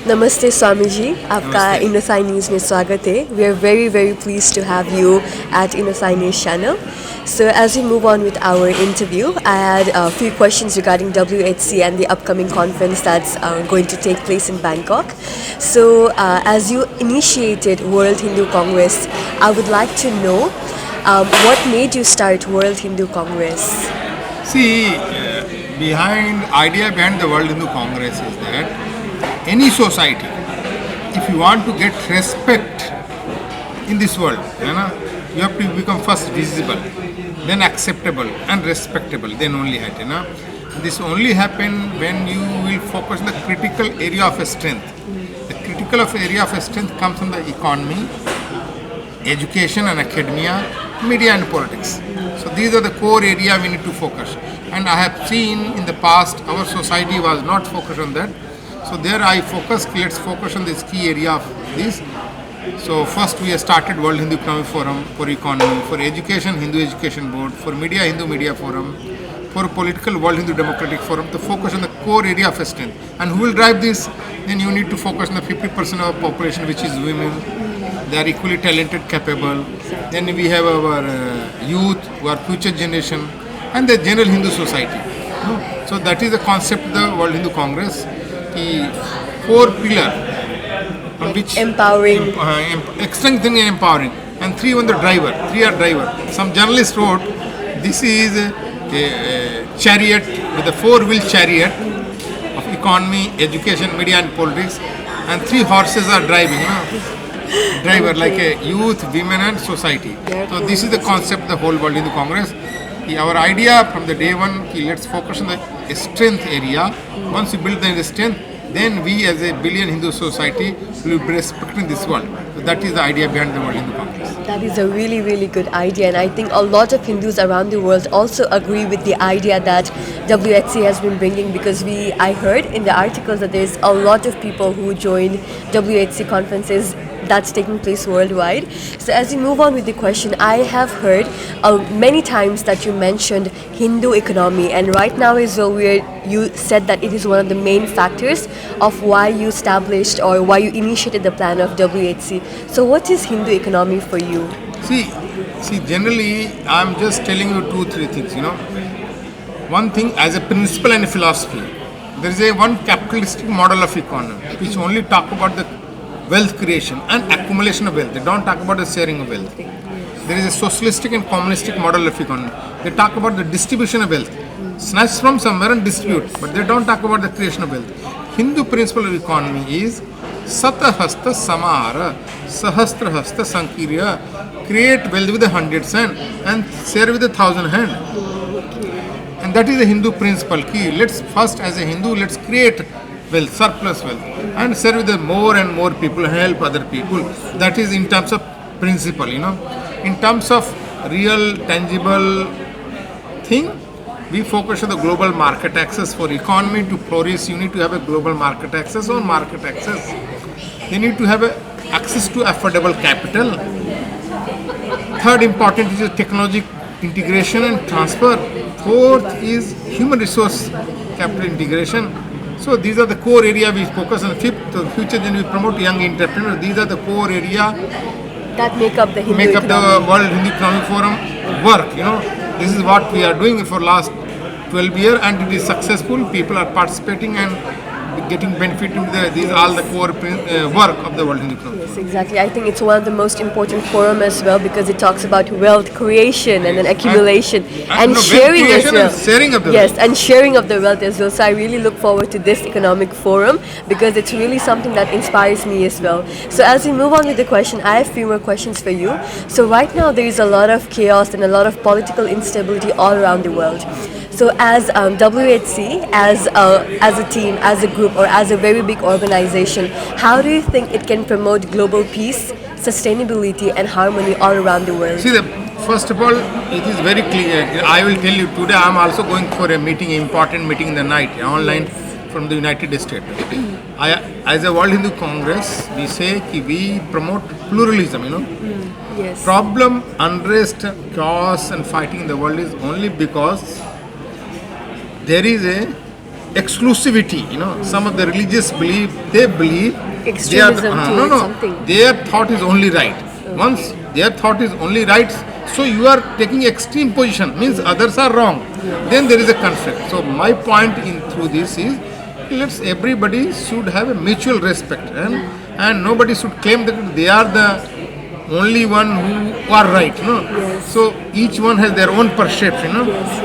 नमस्ते स्वामी जी, आपका Namaste. इनोसाई news में स्वागत है. We are very very pleased to have you at Inosai News channel. So as we move on with our interview, I had a few questions regarding WHC and the upcoming conference that's going to take place in Bangkok. So as you initiated World Hindu Congress, I would like to know what made you start World Hindu Congress? See, idea behind the World Hindu Congress is that any society, if you want to get respect in this world, you have to become first visible, then acceptable and respectable, then only this only happen when you will focus on the critical area of strength. The critical area of strength comes from the economy, education and academia, media and politics. So these are the core area we need to focus. And I have seen in the past our society was not focused on that. So there I focus, let's focus on this key area of this. So first we have started World Hindu Economic Forum for economy, for education Hindu Education Board, for media Hindu Media Forum, for political World Hindu Democratic Forum, to focus on the core area of strength. And who will drive this? Then you need to focus on the 50% of the population which is women. They are equally talented, capable. Then we have our youth who are future generation and the general Hindu society. So that is the concept of the World Hindu Congress. The 4 pillars on which Empowering. strengthening and empowering, and 3 on the driver. 3 are driver. Some journalist wrote, this is a chariot with a 4-wheel chariot of economy, education, media and politics, and 3 horses are driving. Driver like a youth, women and society. So this is the concept of the whole World Hindu Congress. Our idea from the day one, let's focus on the strength area. Once you build the strength, then we as a billion Hindu society will be respecting this world. So that is the idea behind the World Hindu Congress. That is a really, really good idea, and I think a lot of Hindus around the world also agree with the idea that WHC has been bringing, because I heard in the articles that there's a lot of people who joined WHC conferences that's taking place worldwide. So as we move on with the question, I have heard many times that you mentioned Hindu economy, and right now as well you said that it is one of the main factors of why you established or why you initiated the plan of WHC. So what is Hindu economy for you? See, generally I'm just telling you 2-3 things, One thing as a principle and a philosophy, there is one capitalistic model of economy which only talk about the wealth creation and accumulation of wealth. They don't talk about the sharing of wealth. There is a socialistic and communistic model of economy. They talk about the distribution of wealth. Snatch from somewhere and distribute, but they don't talk about the creation of wealth. Hindu principle of economy is Satahasta Samara, Sahasrahasta Sankirya. Create wealth with 100 hands and share with 1,000 hands. And that is the Hindu principle. Let's first, as a Hindu, let's create wealth, surplus wealth, and serve with more and more people, help other people. That is in terms of principle, In terms of real, tangible thing, we focus on the global market access. For economy to flourish, you need to have a global market access or market access. You need to have access to affordable capital. Third important is technology integration and transfer. Fourth is human resource capital integration. So these are the core area we focus on. Fifth, the future then we promote young entrepreneurs. These are the core area That make up the Hindu economy. the World Hindu Economic Forum work. This is what we are doing for last 12 years, and it is successful. People are participating and getting benefit in these all the core work of the World Hindu Economic Forum. Yes, exactly. I think it's one of the most important forum as well, because it talks about wealth creation and then accumulation and sharing as well. And sharing of the wealth. And sharing of the wealth as well. So I really look forward to this economic forum, because it's really something that inspires me as well. So as we move on with the question, I have a few more questions for you. So right now there is a lot of chaos and a lot of political instability all around the world. So as WHC, as a team, as a group, or as a very big organization, how do you think it can promote global peace, sustainability and harmony all around the world? See, first of all, it is very clear. I will tell you, today I am also going for a meeting, important meeting in the night, online from the United States. As a World Hindu Congress, we say that we promote pluralism, Yes. Problem, unrest, chaos and fighting in the world is only because there is a exclusivity. Some of the religious belief, they believe Extremism towards something. their thought is only right. Once their thought is only right, so you are taking extreme position, means others are wrong. Then there is a conflict. So my point in through this is, everybody should have a mutual respect, and nobody should claim that they are the only one who are right. So each one has their own perception.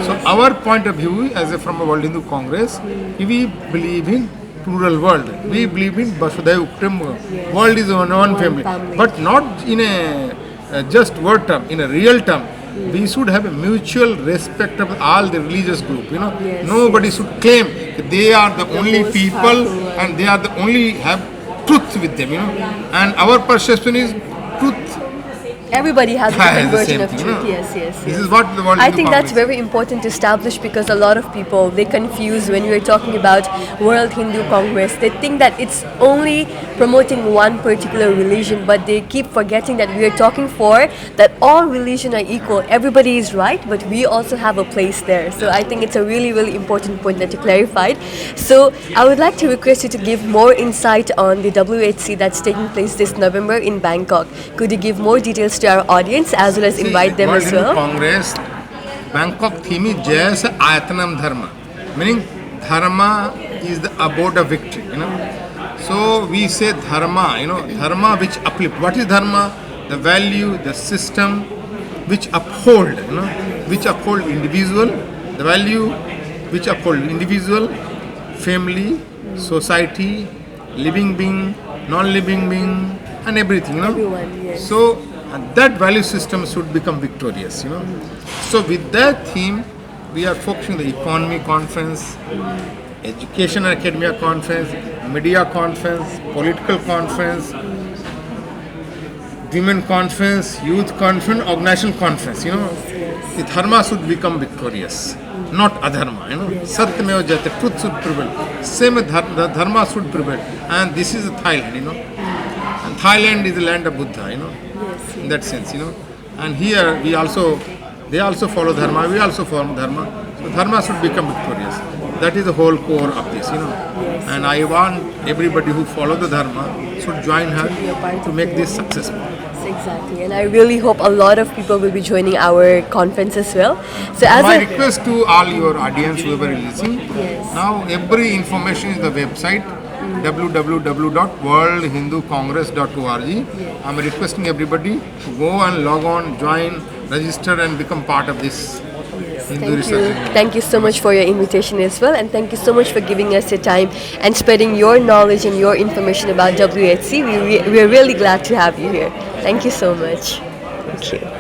So our point of view, from a World Hindu Congress, we believe in plural world. We believe in Vasudhaiva Kutumbakam. World is one family, but not in a just word term, in a real term. We should have a mutual respect of all the religious group. Nobody should claim that they are the only people and they are the only have truth with them. And our perception is truth. Everybody has a different the version same of thing, truth. no? Yes. This is what the World I Hindu think that's Congress- very important to establish, because a lot of people, they confuse when we're talking about World Hindu Congress. They think that it's only promoting one particular religion, but they keep forgetting that we are talking for that all religion are equal. Everybody is right, but we also have a place there. So I think it's a really, really important point that you clarified. So I would like to request you to give more insight on the WHC that's taking place this November in Bangkok. Could you give more details to our audience as well as invite them World as Hindu well? Congress, Bangkok theme is Jaya Se Ayatanam Dharma, meaning Dharma is the abode of victory. So we say Dharma, Dharma which uplift. What is Dharma? The value, the system which uphold, which uphold individual, the value which uphold individual, family, society, living being, non-living being, and everything. Everyone, yes. So that value system should become victorious. So with that theme, we are focusing the economy conference, education and academia conference, media conference, political conference, women conference, youth conference, organizational conference. The dharma should become victorious, not adharma. Satyameva Jayate, truth should prevail. Same the dharma should prevail. And this is Thailand. And Thailand is the land of Buddha. In that sense. And here they also follow dharma. We also follow dharma. So dharma should become victorious. That is the whole core of this. And I want everybody who follow the dharma should join her to make this successful. Exactly, and I really hope a lot of people will be joining our conference as well. So as My a request to all your audience, whoever is listening, Yes. now every information is the website www.worldhinducongress.org. I'm requesting everybody to go and log on, join, register and become part of this Hindu Thank you. research. Thank you so much for your invitation as well, and thank you so much for giving us your time and spreading your knowledge and your information about WHC. We are really glad to have you here. Thank you so much. Thank you.